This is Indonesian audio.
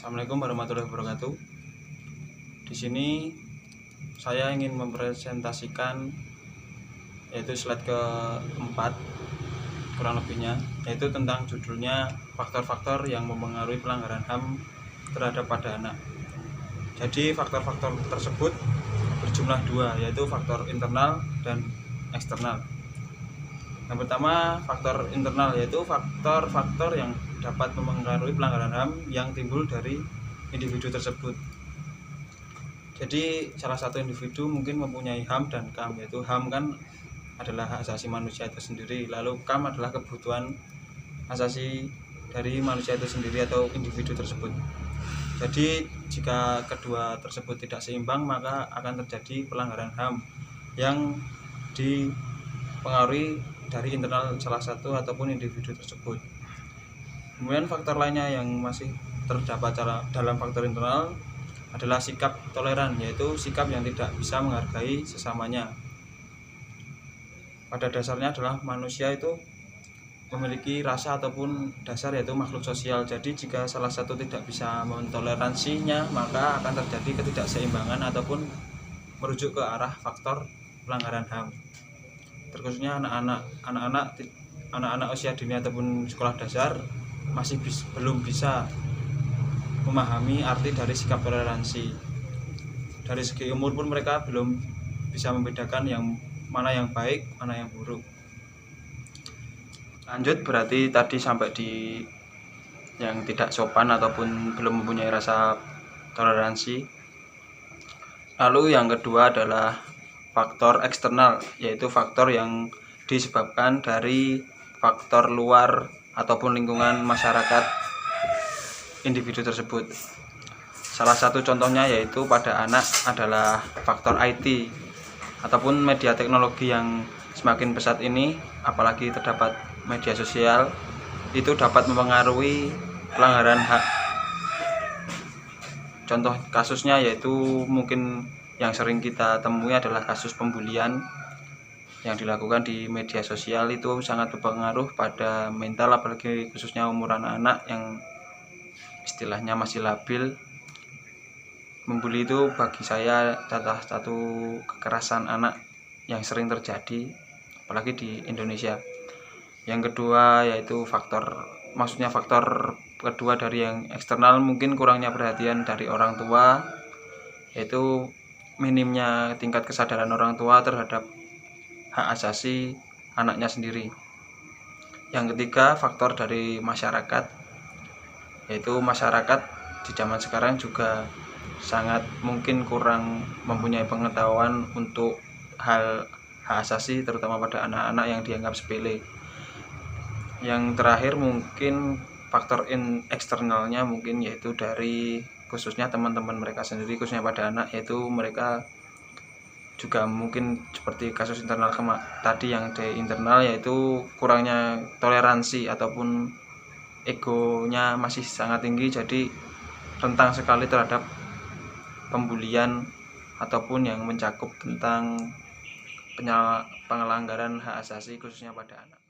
Assalamualaikum warahmatullahi wabarakatuh. Di sini saya ingin mempresentasikan yaitu slide keempat kurang lebihnya, yaitu tentang judulnya faktor-faktor yang mempengaruhi pelanggaran HAM terhadap pada anak. Jadi faktor-faktor tersebut berjumlah dua, yaitu faktor internal dan eksternal. Yang pertama, faktor internal, yaitu faktor-faktor yang dapat mempengaruhi pelanggaran HAM yang timbul dari individu tersebut. Jadi salah satu individu mungkin mempunyai HAM dan KAM, yaitu HAM kan adalah hak asasi manusia itu sendiri, lalu KAM adalah kebutuhan asasi dari manusia itu sendiri atau individu tersebut. Jadi jika kedua tersebut tidak seimbang, maka akan terjadi pelanggaran HAM yang dipengaruhi dari internal salah satu ataupun individu tersebut. Kemudian faktor lainnya yang masih terdapat dalam faktor internal adalah sikap toleran, yaitu sikap yang tidak bisa menghargai sesamanya. Pada dasarnya adalah manusia itu memiliki rasa ataupun dasar, yaitu makhluk sosial. Jadi jika salah satu tidak bisa mentoleransinya, maka akan terjadi ketidakseimbangan ataupun merujuk ke arah faktor pelanggaran HAM. Terkhususnya anak-anak usia dini ataupun sekolah dasar masih belum bisa memahami arti dari sikap toleransi. Dari segi umur pun mereka belum bisa membedakan yang mana yang baik, mana yang buruk. Lanjut, berarti tadi sampai di yang tidak sopan ataupun belum mempunyai rasa toleransi. Lalu yang kedua adalah faktor eksternal, yaitu faktor yang disebabkan dari faktor luar ataupun lingkungan masyarakat individu tersebut. Salah satu contohnya yaitu pada anak adalah faktor IT ataupun media teknologi yang semakin pesat ini, apalagi terdapat media sosial, itu dapat mempengaruhi pelanggaran hak. Contoh kasusnya yaitu mungkin yang sering kita temui adalah kasus pembulian yang dilakukan di media sosial. Itu sangat berpengaruh pada mental, apalagi khususnya umur anak-anak yang istilahnya masih labil. Membuli itu bagi saya adalah satu kekerasan anak yang sering terjadi, apalagi di Indonesia. Yang kedua yaitu faktor kedua dari yang eksternal, mungkin kurangnya perhatian dari orang tua, yaitu minimnya tingkat kesadaran orang tua terhadap hak asasi anaknya sendiri. Yang ketiga, faktor dari masyarakat, yaitu masyarakat di zaman sekarang juga sangat mungkin kurang mempunyai pengetahuan untuk hal hak asasi, terutama pada anak-anak yang dianggap sepele. Yang terakhir mungkin faktor eksternalnya mungkin yaitu dari khususnya teman-teman mereka sendiri, khususnya pada anak, yaitu mereka juga mungkin seperti kasus internal tadi yang di internal, yaitu kurangnya toleransi ataupun egonya masih sangat tinggi, jadi rentan sekali terhadap pembulian ataupun yang mencakup tentang pelanggaran hak asasi khususnya pada anak.